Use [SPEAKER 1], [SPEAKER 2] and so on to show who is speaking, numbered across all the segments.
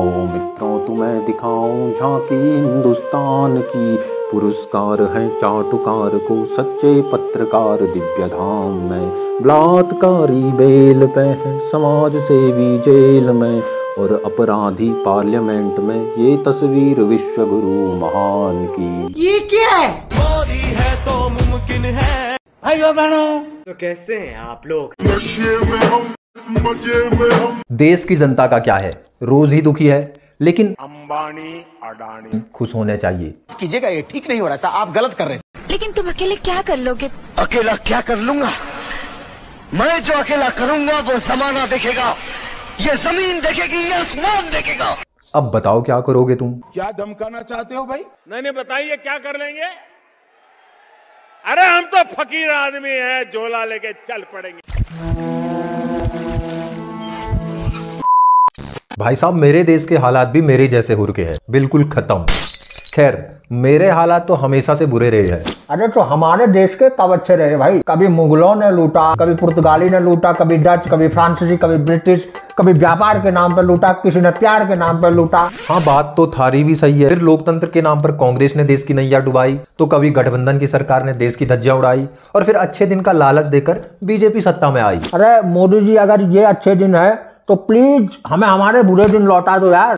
[SPEAKER 1] आओ मित्रों तुम्हें दिखाऊं झांकी हिंदुस्तान की। पुरस्कार है चाटुकार को सच्चे पत्रकार दिव्य धाम में। बलात्कारी बेल पे है समाज सेवी जेल में, और अपराधी पार्लियामेंट में ये तस्वीर विश्व गुरु महान की।
[SPEAKER 2] ये क्या है?
[SPEAKER 3] मोदी है तो मुमकिन है।
[SPEAKER 2] भाइयों बहनों,
[SPEAKER 3] तो कैसे हैं आप लोग?
[SPEAKER 1] देश की जनता का क्या है, रोज ही दुखी है, लेकिन
[SPEAKER 4] अंबानी अडानी
[SPEAKER 1] खुश होने चाहिए।
[SPEAKER 5] कीजिएगा, ये ठीक नहीं हो रहा साहब, आप गलत कर रहे हैं।
[SPEAKER 6] लेकिन तुम अकेले क्या कर लोगे?
[SPEAKER 4] अकेला क्या कर लूंगा? मैं जो अकेला करूंगा वो जमाना देखेगा, ये जमीन देखेगी, ये आसमान देखेगा।
[SPEAKER 1] अब बताओ क्या करोगे तुम?
[SPEAKER 7] क्या धमकाना चाहते हो भाई?
[SPEAKER 4] नहीं बताइए क्या कर लेंगे? अरे हम तो फकीर आदमी हैं, झोला लेके चल पड़ेंगे।
[SPEAKER 1] भाई साहब, मेरे देश के हालात भी मेरे जैसे हुर के हैं, बिल्कुल खत्म। खैर, मेरे हालात तो हमेशा से बुरे रहे हैं।
[SPEAKER 2] अरे तो हमारे देश के कब अच्छे रहे भाई? कभी मुगलों ने लूटा, कभी पुर्तगाली ने लूटा, कभी डच, कभी फ्रांसीसी, कभी ब्रिटिश, कभी व्यापार के नाम पर लूटा, किसी ने प्यार के नाम पर लूटा।
[SPEAKER 1] हाँ, बात तो थारी भी सही है। फिर लोकतंत्र के नाम पर कांग्रेस ने देश की नैया डुबाई, तो कभी गठबंधन की सरकार ने देश की धज्जियां उड़ाई, और फिर अच्छे दिन का लालच देकर बीजेपी सत्ता में आई।
[SPEAKER 2] अरे मोदी जी, अगर ये अच्छे दिन है तो प्लीज हमें हमारे बुरे दिन लौटा दो यार।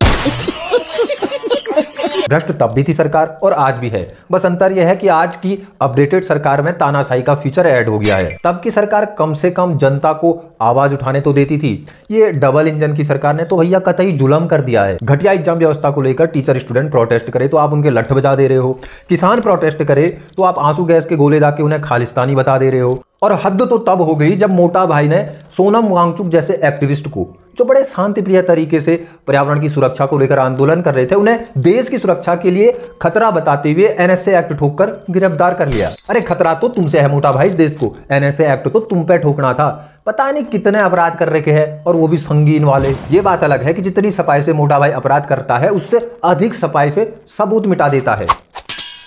[SPEAKER 1] भ्रष्ट तब भी थी सरकार और आज भी है, बस अंतर यह है कि आज की अपडेटेड सरकार में तानाशाही का फीचर ऐड हो गया है। तब की सरकार कम से कम जनता को आवाज उठाने तो देती थी। ये डबल इंजन की सरकार ने तो भैया कतई जुल्म कर दिया है। घटिया एग्जाम व्यवस्था को लेकर टीचर स्टूडेंट प्रोटेस्ट करे तो आप उनके लठ बजा दे रहे हो, किसान प्रोटेस्ट करे तो आप आंसू गैस के गोले दाके उन्हें खालिस्तानी बता दे रहे हो। और हद तो तब हो गई जब मोटा भाई ने सोनम वांगचुक जैसे एक्टिविस्ट को, जो बड़े शांतिप्रिय तरीके से पर्यावरण की सुरक्षा को लेकर आंदोलन कर रहे थे, उन्हें देश की सुरक्षा के लिए खतरा बताते हुए एनएसए एक्ट ठोककर गिरफ्तार कर लिया। अरे खतरा तो तुमसे है मोटा भाई, इस देश को एनएसए एक्ट तो तुम पे ठोकना था। पता नहीं कितने अपराध कर रखे हैं, और वो भी संगीन वाले। ये बात अलग है कि जितनी सफाई से मोटा भाई अपराध करता है, उससे अधिक सफाई से सबूत मिटा देता है।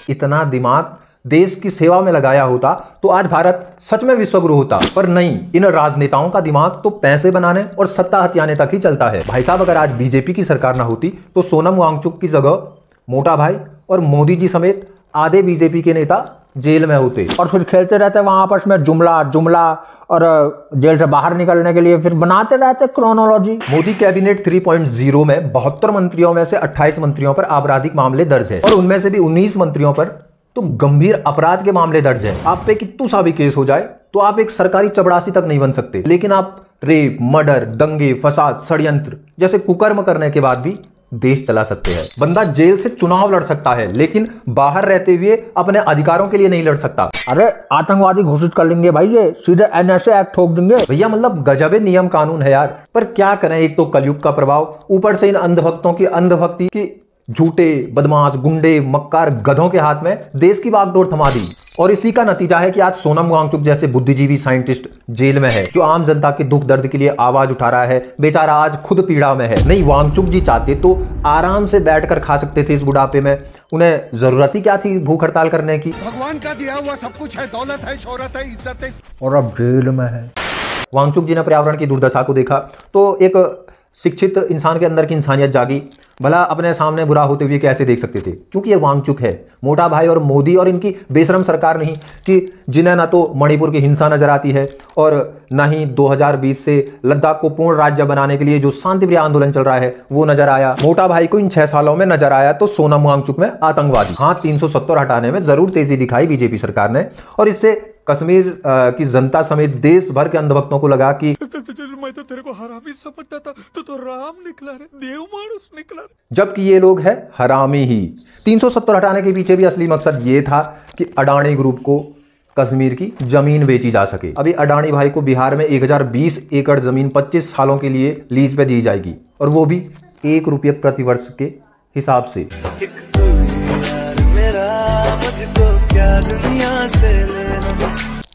[SPEAKER 1] इतना दिमाग देश की सेवा में लगाया होता तो आज भारत सच में विश्वगुरु होता, पर नहीं, इन राजनेताओं का दिमाग तो पैसे बनाने और सत्ता हथियाने तक ही चलता है। भाई साहब, अगर आज बीजेपी की सरकार ना होती तो सोनम वांगचुक की जगह मोटा भाई और मोदी जी समेत आधे बीजेपी के नेता जेल में होते,
[SPEAKER 2] और फिर खेलते रहते वहां आपस में जुमला, और जेल से बाहर निकलने के लिए फिर बनाते रहते क्रोनोलॉजी।
[SPEAKER 1] मोदी कैबिनेट 3.0 में 72 मंत्रियों में से 28 मंत्रियों पर आपराधिक मामले दर्ज है, और उनमें से भी 19 मंत्रियों पर तो गंभीर अपराध के मामले दर्ज है। आप पे कितू सा भी केस हो जाए तो आप एक सरकारी चपरासी तक नहीं बन सकते, लेकिन आप रेप, मर्डर, दंगे, फसाद, षड्यंत्र जैसे कुकर्म करने के बाद भी देश चला सकते हैं। बंदा जेल से चुनाव लड़ सकता है, लेकिन बाहर रहते हुए अपने अधिकारों के लिए नहीं लड़ सकता।
[SPEAKER 2] अरे आतंकवादी घोषित कर लेंगे भाई, ये सीधे एनएसए एक्ट ठोक देंगे
[SPEAKER 1] भैया। मतलब गजबे नियम कानून है यार, पर क्या करें, एक तो कलयुग का प्रभाव, ऊपर से इन अंधभक्तों की अंधभक्ति की झूठे बदमाश गुंडे मक्कार गधों के हाथ में देश की बागडोर थमा दी। और इसी का नतीजा है कि आज सोनम वांगचुक जैसे बुद्धिजीवी साइंटिस्ट जेल में है, जो आम जनता के दुख दर्द के लिए आवाज उठा रहा है। बेचारा आज खुद पीड़ा में है। नहीं, वांगचुक जी चाहते तो आराम से बैठकर खा सकते थे इस बुढ़ापे में, उन्हें जरूरत ही क्या थी भूख हड़ताल करने की।
[SPEAKER 7] भगवान का दिया हुआ सब कुछ है, दौलत है, शोहरत है, इज्जत है,
[SPEAKER 2] और अब जेल में है।
[SPEAKER 1] वांगचुक जी ने पर्यावरण की दुर्दशा को देखा तो एक शिक्षित इंसान के अंदर की इंसानियत जागी। भला अपने सामने बुरा होते हुए कैसे देख सकते थे, क्योंकि ये वांगचुक है। मोटा भाई और मोदी और इनकी बेशरम सरकार नहीं, कि जिन्हें ना तो मणिपुर की हिंसा नजर आती है, और ना ही 2020 से लद्दाख को पूर्ण राज्य बनाने के लिए जो शांतिप्रिय आंदोलन चल रहा है वो नजर आया। मोटा भाई को इन 6 सालों में नजर आया तो सोनम वांगचुक में आतंकवादी। हाँ, 370 हटाने में जरूर तेजी दिखाई बीजेपी सरकार ने, और इससे कश्मीर की जनता समेत देश भर के अंधभक्तों को लगा कि
[SPEAKER 4] मैं तो तेरे को हरामी समझता था, तो राम निकला रे, देव मानुस निकला रे।
[SPEAKER 1] जबकि ये लोग हैं हरामी ही। 370 हटाने के पीछे भी असली मकसद ये था कि अडानी ग्रुप को कश्मीर की जमीन बेची जा सके। अभी अडानी भाई को बिहार में 1020 एकड़ जमीन 25 सालों के लिए लीज पे दी जाएगी, और वो भी 1 रुपये प्रति वर्ष के हिसाब से।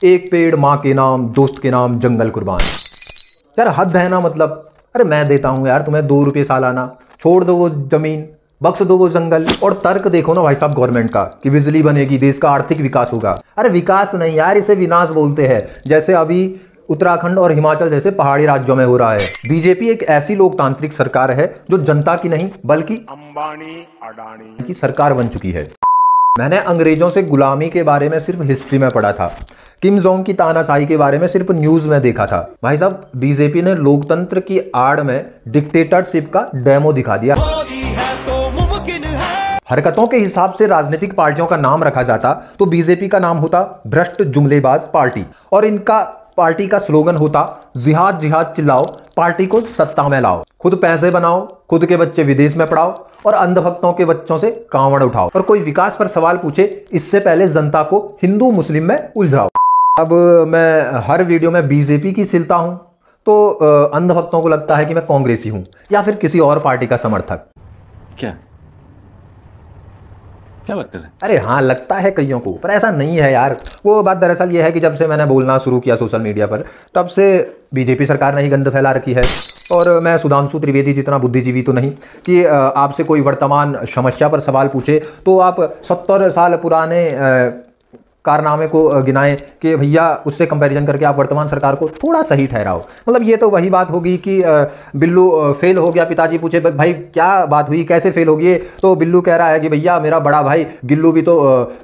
[SPEAKER 1] एक पेड़ माँ के नाम, दोस्त के नाम, जंगल कुर्बान। यार हद है ना, मतलब अरे मैं देता हूं यार तुम्हें 2 रुपये सालाना, छोड़ दो वो जमीन, बख्श दो वो जंगल। और तर्क देखो ना भाई साहब गवर्नमेंट का, कि बिजली बनेगी, देश का आर्थिक विकास होगा। अरे विकास नहीं यार, इसे विनाश बोलते हैं। जैसे अभी उत्तराखंड और हिमाचल जैसे पहाड़ी राज्यों में हो रहा है। बीजेपी एक ऐसी लोकतांत्रिक सरकार है जो जनता की नहीं बल्कि अंबानी अडानी की सरकार बन चुकी है। मैंने अंग्रेजों से गुलामी के बारे में सिर्फ हिस्ट्री में पढ़ा था, किम जोंग की तानाशाही के बारे में सिर्फ न्यूज में देखा था। भाई साहब, बीजेपी ने लोकतंत्र की आड़ में डिक्टेटरशिप का डेमो दिखा दिया। हरकतों के हिसाब से राजनीतिक पार्टियों का नाम रखा जाता तो बीजेपी का नाम होता भ्रष्ट जुमलेबाज पार्टी, और इनका पार्टी का स्लोगन होता जिहाद जिहाद चिल्लाओ, पार्टी को सत्ता में लाओ, खुद पैसे बनाओ, खुद के बच्चे विदेश में पढ़ाओ और अंधभक्तों के बच्चों से कांवड़ उठाओ, और कोई विकास पर सवाल पूछे इससे पहले जनता को हिंदू मुस्लिम में उलझाओ। अब मैं हर वीडियो में बीजेपी की सिलता हूं तो अंधभक्तों को लगता है कि मैं कांग्रेसी हूं या फिर किसी और पार्टी का समर्थक।
[SPEAKER 5] क्या बात कर रहे हैं?
[SPEAKER 1] अरे हाँ, लगता है कईयों को, पर ऐसा नहीं है यार। वो बात दरअसल ये है कि जब से मैंने बोलना शुरू किया सोशल मीडिया पर, तब से बीजेपी सरकार ने ही गंद फैला रखी है। और मैं सुधांशु त्रिवेदी जितना बुद्धिजीवी तो नहीं कि आपसे कोई वर्तमान समस्या पर सवाल पूछे तो आप 70 साल पुराने कारनामे को गिनाएं कि भैया उससे कंपैरिजन करके आप वर्तमान सरकार को थोड़ा सही ठहराओ। मतलब ये तो वही बात होगी कि बिल्लू फेल हो गया, पिताजी पूछे भाई क्या बात हुई, कैसे फेल हो गए, तो बिल्लू कह रहा है कि भैया मेरा बड़ा भाई गिल्लू भी तो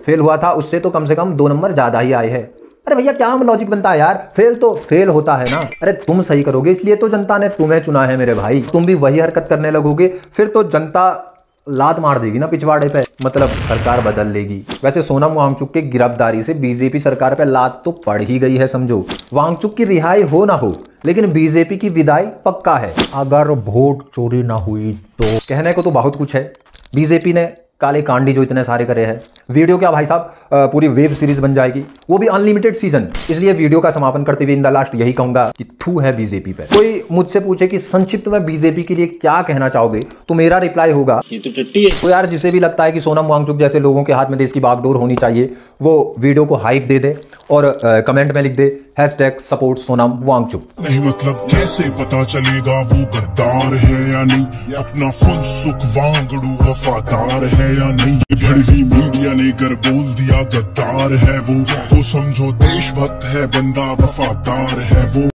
[SPEAKER 1] फेल हुआ था, उससे तो कम से कम 2 नंबर ज़्यादा ही आए हैं। अरे भैया क्या लॉजिक बनता है यार, फेल तो फेल होता है ना। अरे तुम सही करोगे इसलिए तो जनता ने तुम्हें चुना है मेरे भाई, तुम भी वही हरकत करने लगोगे फिर तो जनता लात मार देगी ना पिछवाड़े पे, मतलब सरकार बदल लेगी। वैसे सोनम वांगचुक की गिरफ्तारी से बीजेपी सरकार पे लात तो पड़ ही गई है समझो। वांगचुक की रिहाई हो ना हो लेकिन बीजेपी की विदाई पक्का है, अगर वोट चोरी ना हुई तो। कहने को तो बहुत कुछ है, बीजेपी ने काले कांडी जो इतने सारे करे हैं, वीडियो क्या भाई साहब पूरी वेब सीरीज बन जाएगी, वो भी अनलिमिटेड सीजन। इसलिए वीडियो का समापन करते हुए इन द लास्ट यही कहूंगा कि थू है बीजेपी पे। कोई मुझसे पूछे कि संक्षिप्त में बीजेपी के लिए क्या कहना चाहोगे तो मेरा रिप्लाई होगा ये तो टट्टी है। तो यार जिसे भी लगता है कि सोनम वांगचुक जैसे लोगों के हाथ में देश की बागडोर होनी चाहिए वो वीडियो को हाइप दे दे और कमेंट में लिख दे #सपोर्ट सोनम वांगचुक।
[SPEAKER 6] नहीं मतलब कैसे पता चलेगा वो गद्दार है या नहीं, अपना फुल सुख वांगड़ू वफादार है या नहीं। घड़ी मीडिया ने कर बोल दिया गद्दार है वो, तो समझो देशभक्त है बंदा वफादार है वो।